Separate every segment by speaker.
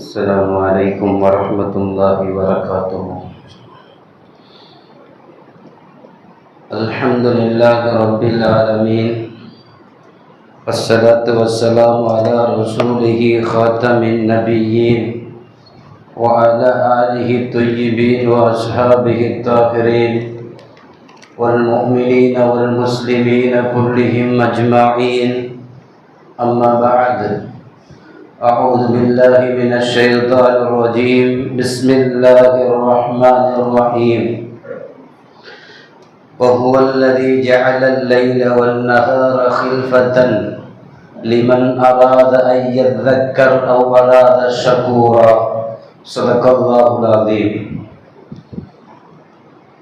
Speaker 1: السلام عليكم ورحمة الله وبركاته. الحمد لله رب العالمين، والصلاة والسلام على رسوله خاتم النبيين وعلى آله الطيبين وأصحابه الطاهرين والمؤمنين والمسلمين كلهم أجمعين. أما بعد، أعوذ بالله من الشيطان الرجيم. بسم الله الرحمن الرحيم. وهو الذي جعل الليل والنهار خلفة لمن أراد أن يذكر أو أراد شكورا. صدق الله العظيم.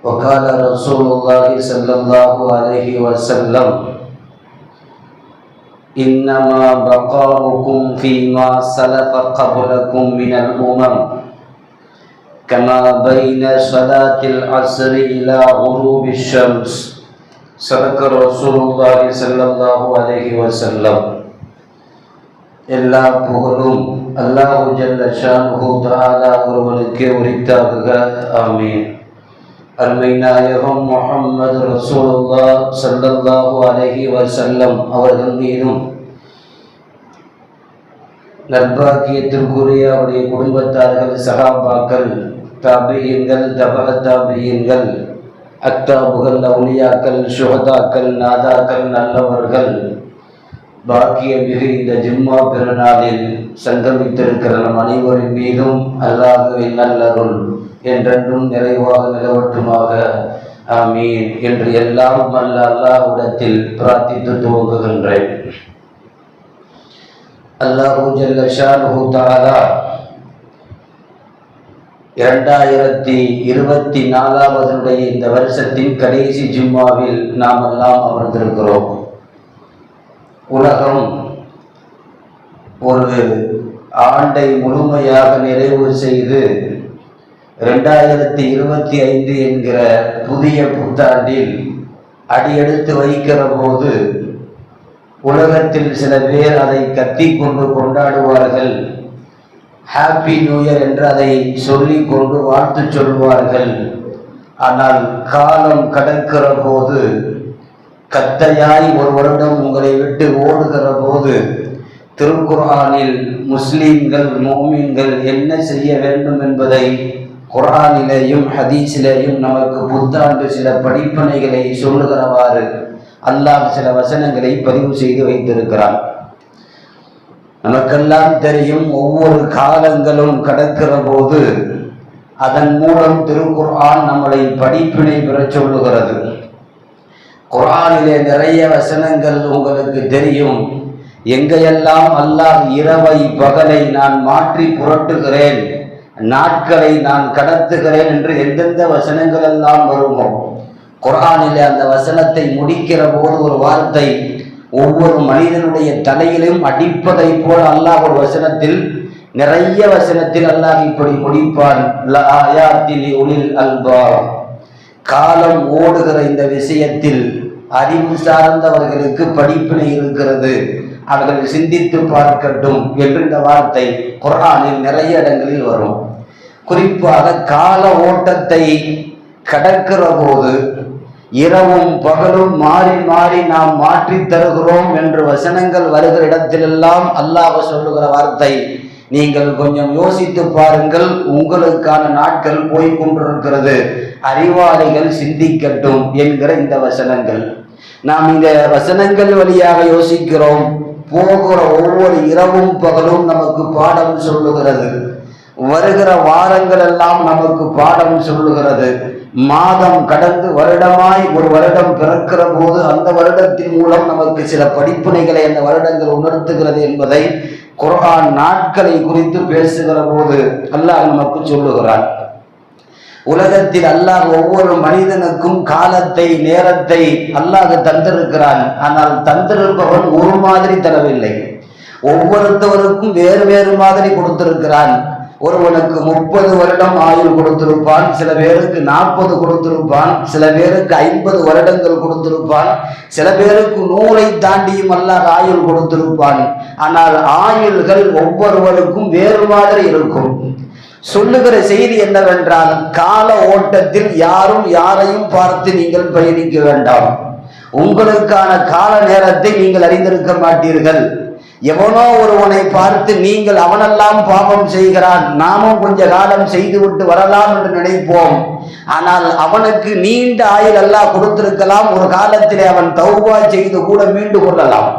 Speaker 1: وقال رسول الله صلى الله عليه وسلم: إنما بقاؤكم فيما سلف قبلكم من الأمم كما بين صلاة العصر إلى غروب الشمس. صدق رسول الله صلى الله عليه وسلم. எல்லா புகழும் அல்லாஹ் ஜல்ல ஷானுஹு தஆலா ஒருவனுக்கே உரித்தாகுக. ஆமீன். அருமை நாயகம் முஹம்மது ரசூலுல்லாஹ் ஸல்லல்லாஹு அலைஹி வஸல்லம் அவர்கள் மீதும் நற்பாக்கியத்திற்குரிய அவருடைய குடும்பத்தார்கள், சஹாபாக்கள், தாபியீன்கள், தபஅ தாபியீன்கள், அக்தாபுகள், அவுலியாக்கள், ஷுஹதாக்கள், நாதாக்கள், நல்லவர்கள் பாக்கியமிகு இந்த ஜும்மா பெருநாளில் சங்கமித்திருக்கிற நம் அனைவரின் மீதும் அல்லாஹ்வின் நல்லருள் என்றென்றும் நிறைவாக நிலவட்டுமாக. ஆமீன் என்று எல்லாம் வல்ல அல்லாஹ்விடத்தில் பிரார்த்தித்து துவங்குகின்றேன். அல்லாஹு ஜல்ல ஷானுஹு தஆலா 2024 இந்த வருஷத்தின் கடைசி ஜும்மாவில் நாம் எல்லாம் அமர்ந்திருக்கிறோம். உலகம் ஒரு ஆண்டை முழுமையாக நிறைவு செய்து 2025 என்கிற புதிய புத்தாண்டில் அடியெடுத்து வைக்கிற போது உலகத்தில் சில பேர் அதை கத்திக்கொண்டு கொண்டாடுவார்கள். ஹாப்பி நியூ இயர் என்று அதை சொல்லிக் கொண்டு வாழ்த்து சொல்வார்கள். ஆனால் காலம் கடக்கிற போது, கத்தையாய் ஒரு வருடம் உங்களை விட்டு ஓடுகிற போது, திருக்குர்ஆனில் முஸ்லிம்கள், மோமின்கள் என்ன செய்ய வேண்டும் என்பதை குர்ஆனிலேயும் ஹதீஸிலேயும் நமக்கு புத்தாண்டு சில படிப்பனைகளை சொல்லுகிறவாறு அல்லாஹ் சில வசனங்களை பதிவு செய்து வைத்திருக்கிறான். நமக்கெல்லாம் தெரியும், ஒவ்வொரு காலங்களும் கடக்கிற போது அதன் மூலம் திருக்குர்ஆன் நம்மளை படிப்பினை பெற சொல்லுகிறது. குர்ஆனிலே நிறைய வசனங்கள் உங்களுக்கு தெரியும். எங்கையெல்லாம் அல்லாஹ் இரவை பகலை நான் மாற்றி புரட்டுகிறேன், நாட்களை நான் கடத்துகிறேன் என்று எந்தெந்த வசனங்கள் எல்லாம் வருமோ, குர்ஆனிலே அந்த வசனத்தை முடிக்கிற போது ஒரு வார்த்தை ஒவ்வொரு மனிதனுடைய தலையிலும் அடிப்பதை போல் அல்லாஹ் ஒரு வசனத்தில், நிறைய வசனத்தில் அல்லாஹ் இப்படி முடிப்பான்: லஆயாத்தின் லிஉலில் அல்பாப். காலம் ஓடுகிற இந்த விஷயத்தில் அறிவு சார்ந்தவர்களுக்கு படிப்பினை இருக்கிறது, அவர்கள் சிந்தித்து பார்க்கட்டும் என்று இந்த வார்த்தை குர்ஆனில் நிறைய இடங்களில் வரும். குறிப்பாக கால ஓட்டத்தை கடக்கிற போது இரவும் பகலும் மாறி மாறி நாம் மாற்றி தருகிறோம் என்று வசனங்கள் வருகிற இடத்திலெல்லாம் அல்லாஹ் சொல்லுகிற வார்த்தை, நீங்கள் கொஞ்சம் யோசித்து பாருங்கள், உங்களுக்கான நாட்கள் போய்கொண்டிருக்கிறது, அறிவாளிகள் சிந்திக்கட்டும் என்கிற இந்த வசனங்கள். நாம் இந்த வசனங்கள் வழியாக யோசிக்கிறோம். போகிற ஒவ்வொரு இரவும் பகலும் நமக்கு பாடம் சொல்லுகிறது. வருகிற வாரங்கள் எல்லாம் நமக்கு பாடம் சொல்லுகிறது. மாதம் கடந்து வருடமாய் ஒரு வருடம் பிறக்கிற போது அந்த வருடத்தின் மூலம் நமக்கு சில படிப்பினைகளை அந்த வருடங்கள் உணர்த்துகிறது என்பதை குர்ஆன் நாட்களை குறித்து பேசுகிற போது அல்லாஹ் நமக்கு சொல்லுகிறான். உலகத்தில் அல்லாஹ் ஒவ்வொரு மனிதனுக்கும் காலத்தை, நேரத்தை அல்லாஹ் தந்திருக்கிறான். ஆனால் தந்திருப்பவன் ஒரு மாதிரி தரவில்லை, ஒவ்வொருத்தவருக்கும் வேறு வேறு மாதிரி கொடுத்திருக்கிறான். ஒருவனுக்கு 30 வருடம் ஆயுள் கொடுத்திருப்பான், சில பேருக்கு 40 கொடுத்திருப்பான், சில பேருக்கு 50 வருடங்கள் கொடுத்திருப்பான், சில பேருக்கு 100ஐ தாண்டியும் அல்லாஹ் ஆயுள் கொடுத்திருப்பான். ஆனால் ஆயுள்கள் ஒவ்வொருவருக்கும் வேறு மாதிரி இருக்கும். சொல்லுகிற செய்தி என்னவென்றால், கால ஓட்டத்தில் யாரும் யாரையும் பார்த்து நீங்கள் பயணிக்க வேண்டாம். உங்களுக்கான கால நேரத்தை நீங்கள் அறிந்திருக்க மாட்டீர்கள். எவனோ ஒருவனை பார்த்து நீங்கள் அவனெல்லாம் பாவம் செய்கிறான், நாமும் கொஞ்ச காலம் செய்துவிட்டு வரலாம் என்று நினைப்போம். ஆனால் அவனுக்கு நீண்ட ஆயுள் அல்லாஹ் கொடுத்திருக்கலாம். ஒரு காலத்திலே அவன் தௌபா செய்து கூட மீண்டு கொள்ளலாம்.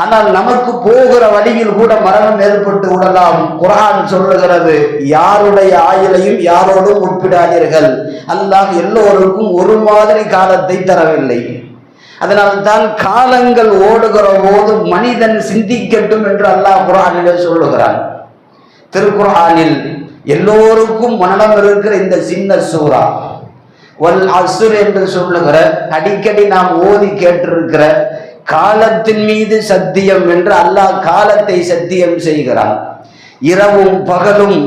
Speaker 1: ஆனால் நமக்கு போகிற வழியில் கூட மரணம் ஏற்பட்டு விடலாம். குர்ஆன் சொல்லுகிறது, யாருடைய ஆயுளையும் யாரோடும் ஒப்பிடாதீர்கள். அல்லாஹ் எல்லோருக்கும் ஒரு மாதிரி காலத்தை தரவில்லை. அதனால்தான் காலங்கள் ஓடுகிற போது மனிதன் சிந்திக்கட்டும் என்று அல்லாஹ் குர்ஆனிலே சொல்லுகிறான். திருக்குர்ஆனில் எல்லோருக்கும் மரணம் இருக்கிற இந்த சின்ன சூரா வல் அஸ்ர் என்று சொல்லுகிற, அடிக்கடி நாம் ஓதி கேட்டிருக்கிற காலத்தின் மீது சத்தியம் என்று அல்லாஹ் காலத்தை சத்தியம் செய்கிறான். இரவும் பகலும்,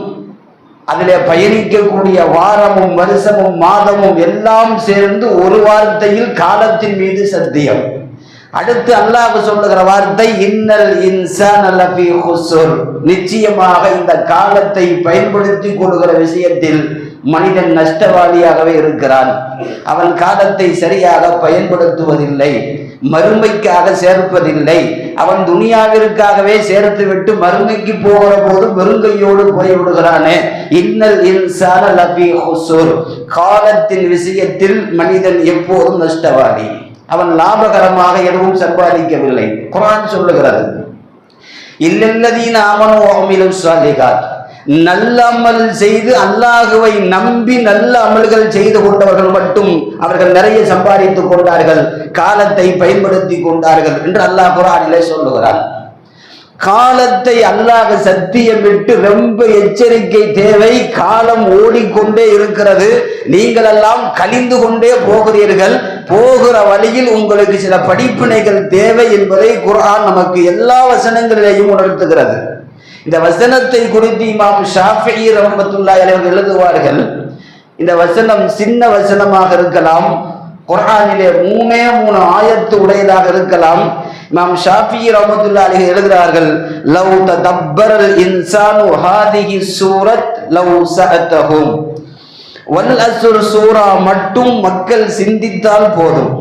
Speaker 1: அதிலே பயணிக்கக்கூடிய வாரமும் வருஷமும் மாதமும் எல்லாம் சேர்ந்து ஒரு வார்த்தையில் காலத்தின் மீது சத்தியம். அடுத்து அல்லாஹ் சொல்லுகிற வார்த்தை இன்னல் இன்சான லஃபீ குஸ்ர், நிச்சயமாக இந்த காலத்தை பயன்படுத்தி கொள்கிற விஷயத்தில் மனிதன் நஷ்டவாளியாகவே இருக்கிறான். அவன் காலத்தை சரியாக பயன்படுத்துவதில்லை, மறுமைக்காக சேர்ப்பதில்லை. அவன் துனியாவிற்காகவே சேர்த்துவிட்டு மறுமைக்கு போகிற போது வெறுங்கையோடு போய்விடுகிறானே. இன்னல் இன்சான லஃபீ குஸ்ர், காலத்தின் விஷயத்தில் மனிதன் எப்போதும் நஷ்டவாளி. அவன் லாபகரமாக எதுவும் சம்பாதிக்கவில்லை. குர்ஆன் சொல்லுகிறது, இல்லல்லதீன ஆமனூ வ அமிலுஸ் ஸாலிஹாத், நல்ல அமல் செய்து அல்லாஹுவை நம்பி நல்ல அமல்கள் செய்து கொண்டவர்கள் மட்டும் அவர்கள் நிறைய சம்பாதித்துக் கொண்டார்கள், காலத்தை பயன்படுத்தி கொண்டார்கள் என்று அல்லாஹ் குர்ஆனிலே சொல்லுகிறார். காலத்தை அல்லாஹ் சத்தியமிட்டு ரொம்ப எச்சரிக்கை தேவை. காலம் ஓடிக்கொண்டே இருக்கிறது, நீங்கள் எல்லாம் கழிந்து கொண்டே போகிறீர்கள். போகிற வழியில் உங்களுக்கு சில படிப்பினைகள் தேவை என்பதை குர்ஆன் நமக்கு எல்லா வசனங்களிலேயும் உணர்த்துகிறது. இந்த வசனத்தை குறித்து இமாம் ஷாஃபிஈ ரஹ்மத்துல்லாஹி அலைஹி அவர்கள் எழுதுவார்கள், இந்த வசனம் சின்ன வசனமாக இருக்கலாம், குர்ஆனிலே 3 ஆயத்து உடையதாக இருக்கலாம். இமாம் ஷாஃபிஈ ரஹ்மத்துல்லாஹி அலைஹி எழுதுகிறார்கள், லவ் ததப்பரல் இன்சானு ஹாதிஹி சூரத் லவ் சஅதஹும், வல் அஸ்ர் சூரா மட்டும் மக்கள் சிந்தித்தால் போதும்.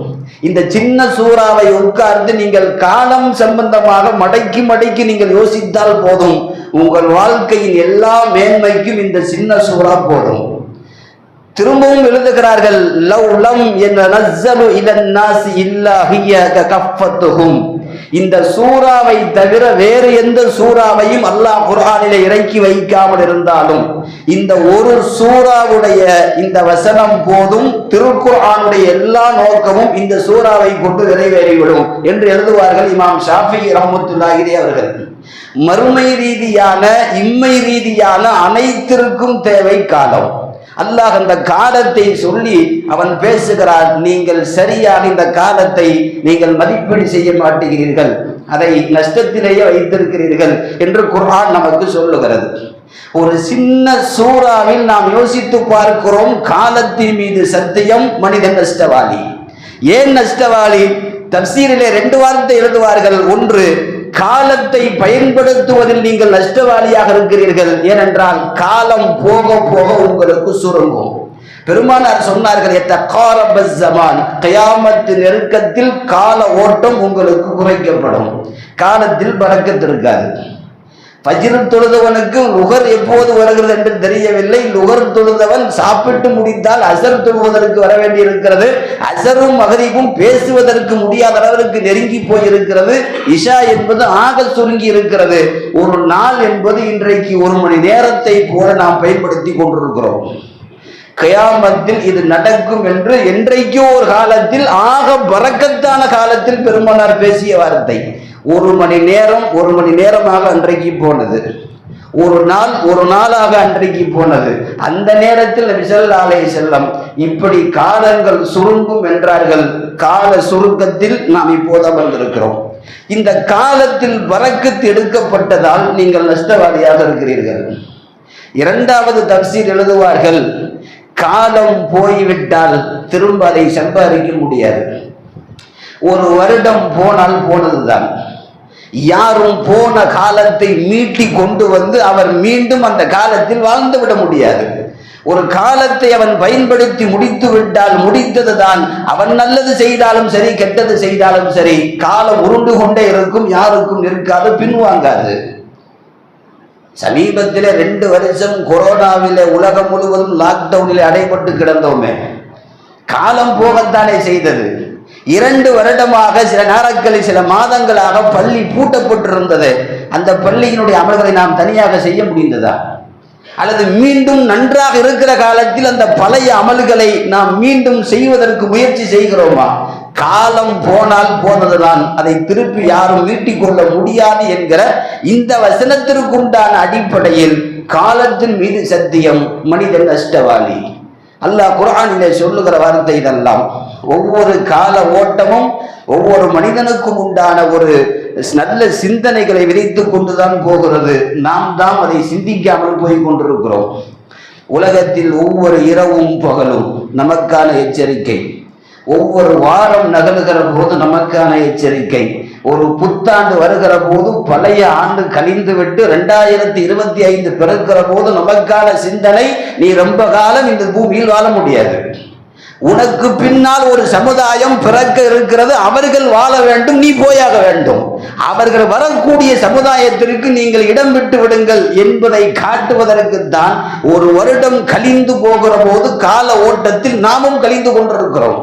Speaker 1: இந்த சின்ன சூறாவை உட்கார்ந்து நீங்கள் காலம் சம்பந்தமாக மடக்கி மடக்கி நீங்கள் யோசித்தால் போதும். உங்கள் வாழ்க்கையின் எல்லா மேன்மைக்கும் இந்த சின்ன சூறா போதும். திரும்பவும் எழுதுகிறார்கள், லவ் லம் யனஸலு இலன் நாஸி இல்லா ஹிய கஃபத்துஹும், இந்த சூறாவை தவிர வேறு எந்த சூறாவையும் அல்லாஹ் குர்ஆனிலே இறக்கி வைக்காமல் இருந்தாலும் இந்த ஒரு சூறாவுடைய இந்த வசனம் போதும், திருக்குர்ஆனுடைய எல்லா நோக்கமும் இந்த சூறாவை கொண்டு நிறைவேறிவிடும் என்று எழுதுவார்கள் இமாம் ஷாஃபிஈ ரஹ்மத்துல்லாஹி அலைஹி அவர்கள். மறுமை ரீதியான இம்மை ரீதியான அனைத்திற்கும் தேவை காலம். அல்லாஹ் அந்த காலத்தை சொல்லி அவன் பேசுகிறான், நீங்கள் சரியாக இந்த காலத்தை நீங்கள் மதிப்பீடு செய்ய மாட்டேங்கிறீர்கள், அதை நஷ்டத்திலேயே வைத்திருக்கிறீர்கள் என்று குர்ஆன் நமக்கு சொல்லுகிறது. ஒரு சின்ன சூறாவில் நாம் யோசித்து பார்க்கிறோம், காலத்தின் மீது சத்தியம், மனிதன் நஷ்டவாளி. ஏன் நஷ்டவாளி? தப்சீரிலே 2 வார்த்தை எழுதுவார்கள். ஒன்று, காலத்தை பயன்படுத்துவதில் நீங்கள் நஷ்டவாளியாக இருக்கிறீர்கள். ஏனென்றால் காலம் போக போக உங்களுக்கு சுருங்கும். பெருமானார் சொன்னார்கள், கியாமத் நெருக்கத்தில் கால ஓட்டம் உங்களுக்கு குறைக்கப்படும், காலத்தில் பரக்கத் இருக்காது. ஃபஜ்ர் தொழுதவனுக்கு லுகர் எப்போது வருகிறது என்று தெரியவில்லை. லுகர் தொழுதவன் சாப்பிட்டு முடித்தால் அசர் தொழுவதற்கு வர வேண்டி இருக்கிறது. அசரும் மகரிபும் பேசுவதற்கு முடியாத அளவிற்கு நெருங்கி போயிருக்கிறது. இஷா என்பது ஆக சுருங்கி இருக்கிறது. ஒரு நாள் என்பது இன்றைக்கு 1 மணி நேரத்தை போல நாம் பயன்படுத்தி கொண்டிருக்கிறோம். கியாமத்தில் இது நடக்கும் என்று என்றைக்கோ ஒரு காலத்தில் ஆக பரக்கத்தான காலத்தில் பெருமானார் பேசிய வார்த்தை. 1 மணி நேரம் 1 மணி நேரமாக அன்றைக்கு போனது, ஒரு நாளாக அன்றைக்கு போனது. அந்த நேரத்தில் நபி ஸல்லல்லாஹு அலைஹி வஸல்லம் இப்படி காலங்கள் சுருங்கும் என்றார்கள். கால சுருக்கத்தில் நாம் இப்போது அமர்ந்திருக்கிறோம். இந்த காலத்தில் பரக்கத் எடுக்கப்பட்டதால் நீங்கள் நஷ்டவாளியாக இருக்கிறீர்கள். இரண்டாவது தப்சீர் எழுதுவார்கள், காலம் போய்விட்டால் திரும்ப அதை சம்பாதிக்க முடியாது. ஒரு வருடம் போனால் போனதுதான். யாரும் போன காலத்தை மீட்டி கொண்டு வந்து அவர் மீண்டும் அந்த காலத்தில் வாழ்ந்து விட முடியாது. ஒரு காலத்தை அவன் பயன்படுத்தி முடித்து விட்டால் முடித்ததுதான். அவன் நல்லது செய்தாலும் சரி, கெட்டது செய்தாலும் சரி, காலம் உருண்டு கொண்டே இருக்கும், யாருக்கும் இருக்காது, பின்வாங்காது. சமீபத்தில் 2 வருஷம் கொரோனாவிலே உலகம் முழுவதும் லாக்டவுனில் அடைபட்டு கிடந்தோமே, காலம் போகத்தானே செய்தது. 2 வருடமாக சில நாட்களில் சில மாதங்களாக பள்ளி பூட்டப்பட்டிருந்தது. அந்த பள்ளியினுடைய அமல்களை நாம் தனியாக செய்ய முடிந்ததா? அல்லது மீண்டும் நன்றாக இருக்கிற காலத்தில் அந்த பழைய அமல்களை நாம் மீண்டும் செய்வதற்கு முயற்சி செய்கிறோமா? காலம் போனால் போனதுதான், அதை திருப்பி யாரும் மீட்டிக் கொள்ள முடியாது என்கிற இந்த வசனத்திற்குண்டான அடிப்படையில் காலத்தின் மீது சத்தியம், மனிதன் நஷ்டவாளி. அல்லாஹ் குர்ஆனிலே சொல்லுகிற வார்த்தை இதெல்லாம். ஒவ்வொரு கால ஓட்டமும் ஒவ்வொரு மனிதனுக்கும் உண்டான ஒரு நல்ல சிந்தனைகளை விதைத்து கொண்டுதான் போகிறது. நாம் தான் அதை சிந்திக்காமல் போய் கொண்டிருக்கிறோம். உலகத்தில் ஒவ்வொரு இரவும் பகலும் நமக்கான எச்சரிக்கை. ஒவ்வொரு வாரம் நகர்கிற போது நமக்கான எச்சரிக்கை. ஒரு புத்தாண்டு வருகிற போது பழைய ஆண்டு கழிந்து விட்டு 2025 பிறக்கிற போது நமக்கான சிந்தனை, நீ ரொம்ப காலம் இந்த பூமியில் வாழ முடியாது. உனக்கு பின்னால் ஒரு சமுதாயம் பிறக்க இருக்கிறது, அவர்கள் வாழ வேண்டும், நீ போயாக வேண்டும். அவர்கள் வரக்கூடிய சமுதாயத்திற்கு நீங்கள் இடம் விட்டு விடுங்கள் என்பதை காட்டுவதற்கு தான் ஒரு வருடம் கழிந்து போகிற போது கால ஓட்டத்தில் நாமும் கழிந்து கொண்டிருக்கிறோம்.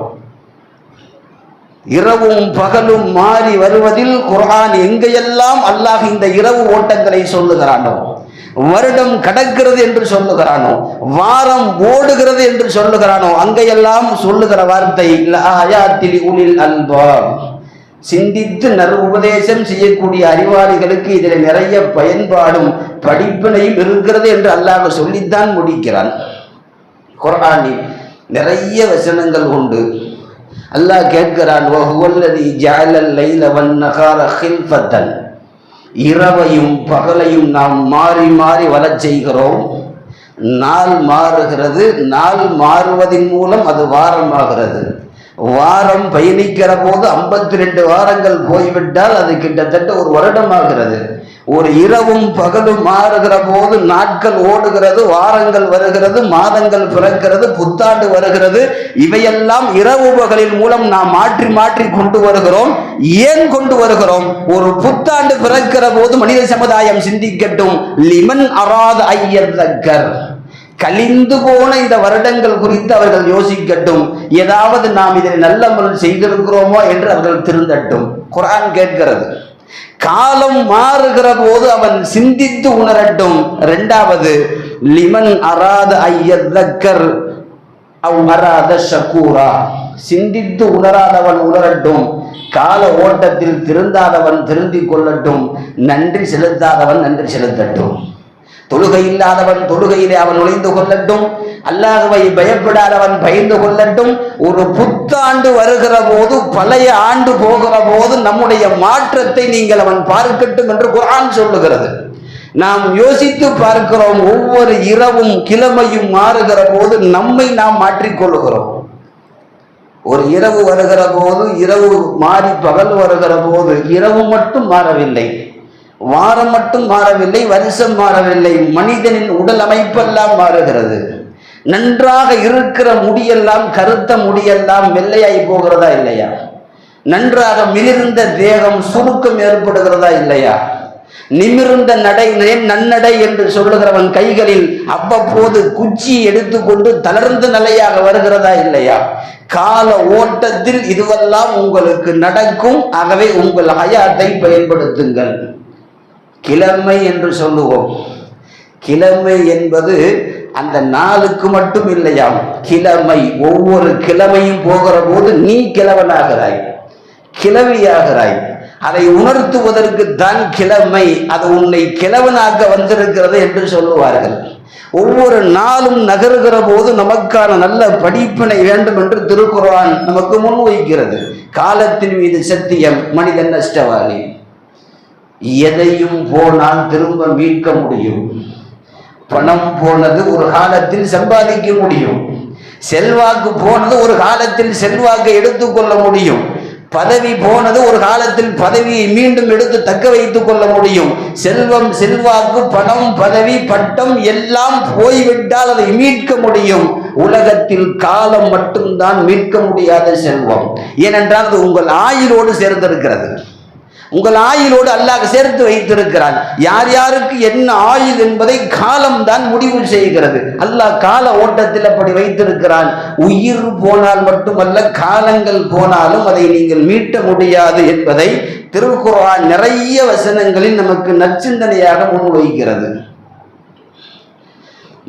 Speaker 1: இரவும் பகலும் மாறி வருவதில் குர்ஆன் எங்கெல்லாம் அல்லாஹ் இந்த இரவு ஓட்டங்களை சொல்லுகிறானோ, வருடம் கடக்கிறது என்று சொல்லுகிறானோ, வாரம் ஓடுகிறது என்று சொல்லுகிறானோ, அங்கையெல்லாம் சொல்லுகிற வார்த்தை லஆயாத்தில் உலில் அல்பாப். சிந்தித்து நல் உபதேசம் செய்யக்கூடிய அறிவாளிகளுக்கு இதில் நிறைய பயன்பாடும் படிப்பினையும் இருக்கிறது என்று அல்லாஹ் சொல்லித்தான் முடிக்கிறான். குர்ஆனில் நிறைய வசனங்கள் உண்டு. அல்லாஹ் கேட்கிறான், வஹுவல்லதி ஜஅலல் லைல வன்னஹார ஹில்ஃபத்தன். இரவையும் பகலையும் நாம் மாறி மாறி வரச் செய்கிறோம். நாள் மாறுகிறது, நாள் மாறுவதன் மூலம் அது வாரமாகிறது. வாரம் பயணிக்கிற போது 52 வாரங்கள் போய்விட்டால் அது கிட்டத்தட்ட ஒரு வருடமாகிறது. ஒரு இரவும் பகலும் மாறுகிற போது நாட்கள் ஓடுகிறது, வாரங்கள் வருகிறது, மாதங்கள் பிறக்கிறது, புத்தாண்டு வருகிறது. இவையெல்லாம் இரவு பகலின் மூலம் நாம் மாற்றி மாற்றி கொண்டு வருகிறோம். ஏன் கொண்டு வருகிறோம்? ஒரு புத்தாண்டு பிறக்கிற போது மனித சமுதாயம் சிந்திக்கட்டும். லிமன் அராத ஐயத்தக்கர், கழிந்து போன இந்த வருடங்கள் குறித்து அவர்கள் யோசிக்கட்டும். ஏதாவது நாம் இதை நல்லமல் செய்திருக்கிறோமோ என்று அவர்கள் திருந்தட்டும். குர்ஆன் கேட்கிறது. காலம் மாறுகிற போது அவன் சிந்தித்து உணரட்டும். 2வது, லிமன் அராத ஐயத்தக்கர் அவ் அராத ஷக்கூரா. சிந்தித்து உணராதவன் உணரட்டும், கால ஓட்டத்தில் திருந்தாதவன் திருந்திக் கொள்ளட்டும், நன்றி செலுத்தாதவன் நன்றி செலுத்தட்டும். தொழுகை இல்லாதவன் தொழுகையிலே அவன் நுழைந்து கொள்ளட்டும், அல்லாஹ்வை பயப்படாதவன் பயந்து கொள்ளட்டும். ஒரு புத்தாண்டு வருகிற போது, பழைய ஆண்டு போகிற போது நம்முடைய மாற்றத்தை நீங்கள் அவன் பார்க்கட்டும் என்று குர்ஆன் சொல்லுகிறது. நாம் யோசித்து பார்க்கிறோம். ஒவ்வொரு இரவும் கிழமையும் மாறுகிற போது நம்மை நாம் மாற்றிக்கொள்ளுகிறோம். ஒரு இரவு வருகிற போது, இரவு மாறி பகல் வருகிற போது, இரவு மட்டும் மாறவில்லை, வாரம் மட்டும் மாறவில்லை, வருஷம் மாறவில்லை, மனிதனின் உடல் அமைப்பெல்லாம் மாறுகிறது. நன்றாக இருக்கிற முடியெல்லாம், கருத்த முடியெல்லாம் வெள்ளையாய் போகிறதா இல்லையா? நன்றாக மிளிர்ந்த தேகம் சுருக்கம் ஏற்படுகிறதா இல்லையா? நிமிர்ந்த நடை, நன்னடை என்று சொல்லுகிறவன் கைகளில் அவ்வப்போது குச்சி எடுத்துக்கொண்டு தளர்ந்த நிலையாக வருகிறதா இல்லையா? கால ஓட்டத்தில் இதுவெல்லாம் உங்களுக்கு நடக்கும். ஆகவே உங்கள் ஹயாத்தை பயன்படுத்துங்கள். கிழமை என்று சொல்லுவோம். கிழமை என்பது அந்த நாளுக்கு மட்டும் இல்லையாம். கிழமை, ஒவ்வொரு கிழமையும் போகிற போது நீ கிழவனாகிறாய், கிழவியாகிறாய். அதை உணர்த்துவதற்கு தான் கிழமை. அது உன்னை கிழவனாக்க வந்திருக்கிறது என்று சொல்லுவார்கள். ஒவ்வொரு நாளும் நகருகிற போது நமக்கான நல்ல படிப்பினை வேண்டும் என்று திருக்குர்ஆன் நமக்கு முன்வைக்கிறது. காலத்தின் மீது சத்தியம், மனிதன் நஷ்டவாளி. எதையும் போனால் திரும்ப மீட்க முடியும். பணம் போனது ஒரு காலத்தில் சம்பாதிக்க முடியும், செல்வாக்கு போனது ஒரு காலத்தில் செல்வாக்கை எடுத்துக்கொள்ள முடியும், பதவி போனது ஒரு காலத்தில் பதவியை மீண்டும் எடுத்து தக்க வைத்துக் கொள்ள முடியும். செல்வம், செல்வாக்கு, பணம், பதவி, பட்டம் எல்லாம் போய்விட்டால் அதை மீட்க முடியும். உலகத்தில் காலம் மட்டும்தான் மீட்க முடியாத செல்வம். ஏனென்றால் அது உங்கள் ஆயுளோடு சேர்ந்திருக்கிறது. உங்கள் ஆயுளோடு அல்லாஹ் சேர்த்து வைத்திருக்கிறான். யார் யாருக்கு என்ன ஆயுள் என்பதை காலம்தான் முடிவு செய்கிறது. அல்லாஹ் கால ஓட்டத்தில் அப்படி வைத்திருக்கிறான். உயிர் போனால் மட்டுமல்ல, காலங்கள் போனாலும் அதை நீங்கள் மீட்ட முடியாது என்பதை திருக்குர்ஆன் நிறைய வசனங்களில் நமக்கு நற்சிந்தனையாக முன்வைக்கிறது.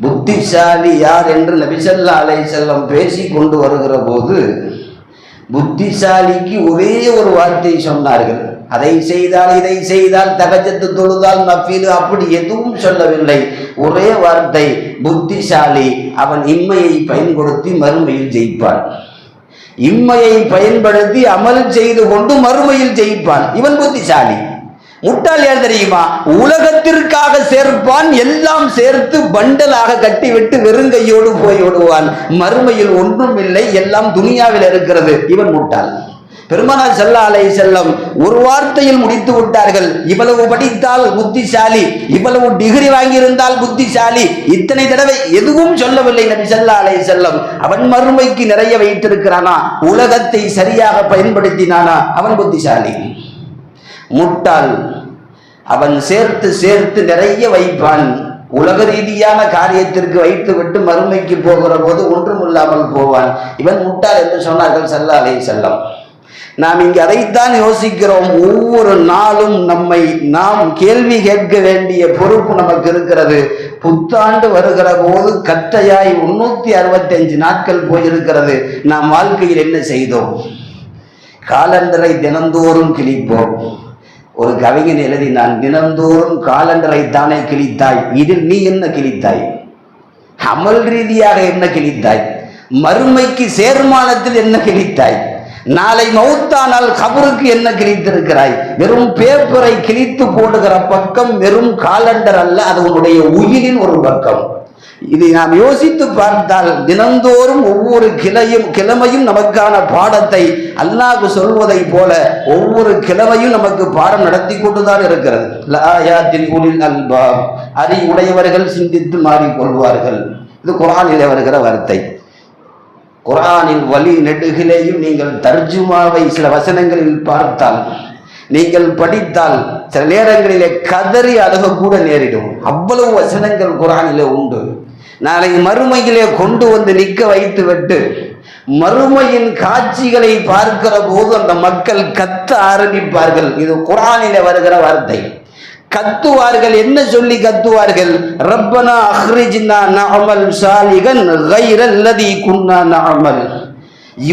Speaker 1: புத்திசாலி யார் என்று நபி ஸல்லல்லாஹு அலைஹி வஸல்லம் பேசி கொண்டு வருகிற போது புத்திசாலிக்கு ஒரே ஒரு வார்த்தை சொன்னார்கள். அதை செய்தால், இதை செய்தால், தஹஜ்ஜத் தொழுதால், நஃபில், அப்படி எதுவும் சொல்லவில்லை. ஒரே வார்த்தை, புத்திசாலி அவன் இம்மையை பயன்படுத்தி மறுமையில் ஜெயிப்பான். இம்மையை பயன்படுத்தி அமல் செய்து கொண்டு மறுமையில் ஜெயிப்பான். இவன் புத்திசாலி. முட்டாள் யார் தெரியுமா? உலகத்திற்காக சேர்ப்பான், எல்லாம் சேர்த்து பண்டலாக கட்டிவிட்டு வெறுங்கையோடு போய் விடுவான். மறுமையில் ஒன்றும் இல்லை, எல்லாம் துனியாவில் இருக்கிறது. இவன் முட்டாள். பெருமானார் ஸல்லல்லாஹு அலைஹி வஸல்லம் ஒரு வார்த்தையில் முடித்து விட்டார்கள். இவ்வளவு படித்தால் புத்திசாலி, இவ்வளவு டிகிரி வாங்கியிருந்தால் புத்திசாலி, இத்தனை தடவை எதுவும் சொல்லவில்லை நபி ஸல்லல்லாஹு அலைஹி வஸல்லம். அவன் மறுமைக்கு நிறைய வைத்திருக்கிறானா, உலகத்தை சரியாக பயன்படுத்தினானா, அவன் புத்திசாலி. முட்டாள் அவன் சேர்த்து சேர்த்து நிறைய வைப்பான். உலக ரீதியான காரியத்திற்கு வைத்து விட்டு மறுமைக்கு போகிற போது ஒன்றும் இல்லாமல் போவான். இவன் முட்டாள் என்று சொன்னார்கள் ஸல்லல்லாஹு அலைஹி வஸல்லம். நாம் இங்கு அதைத்தான் யோசிக்கிறோம். ஒவ்வொரு நாளும் நாம் கேள்வி கேட்க வேண்டிய பொறுப்பு நமக்கு இருக்கிறது. புத்தாண்டு வருகிற போது கட்டையாய் 365 நாட்கள் போயிருக்கிறது. நாம் வாழ்க்கையில் என்ன செய்தோம்? காலண்டரை தினந்தோறும் கிழிப்போம். ஒரு கவிஞன் எழுதினான், தினந்தோறும் காலண்டரை தானே கிழித்தாய், இதில் நீ என்ன கிழித்தாய்? அமல் ரீதியாக என்ன கிழித்தாய்? மறுமைக்கு சேர்மானத்தில் என்ன கிழித்தாய்? நாளை மௌத்தானால் கபருக்கு என்ன கிழித்திருக்கிறாய்? வெறும் பேப்பரை கிழித்து போடுகிற பக்கம் வெறும் காலண்டர் அல்ல, அது உன்னுடைய உயிரின் ஒரு பக்கம். இதை நாம் யோசித்து பார்த்தால் தினந்தோறும் ஒவ்வொரு கிழமையும் நமக்கான பாடத்தை அல்லாஹ் சொல்வதை போல ஒவ்வொரு கிழமையும் நமக்கு பாடம் நடத்தி கொண்டுதான் இருக்கிறது. லஆயாத்தின் உலில் அல்பாப், அறிவுடையவர்கள் சிந்தித்து மாறிக்கொள்வார்கள். இது குர்ஆனிலே வருகிற வார்த்தை. குர்ஆனின் வழி நெடுகிலேயும் நீங்கள் தர்ஜுமாவை சில வசனங்களில் பார்த்தால், நீங்கள் படித்தால் சில நேரங்களிலே கதறி அழுகக்கூட நேரிடும். அவ்வளவு வசனங்கள் குர்ஆனிலே உண்டு. நாளை மறுமையிலே கொண்டு வந்து நிற்க வைத்து விட்டு மறுமையின் காட்சிகளை பார்க்கிற போது அந்த மக்கள் கத்த ஆரம்பிப்பார்கள். இது குர்ஆனிலே வருகிற வார்த்தை. கத்துவார்கள். என்ன சொல்லி கத்துவார்கள்? ரப்பனா அஹ்ரிஜ்னா நஅமல் சாலிகன் கைரல்லதி குன்னா நஅமல்.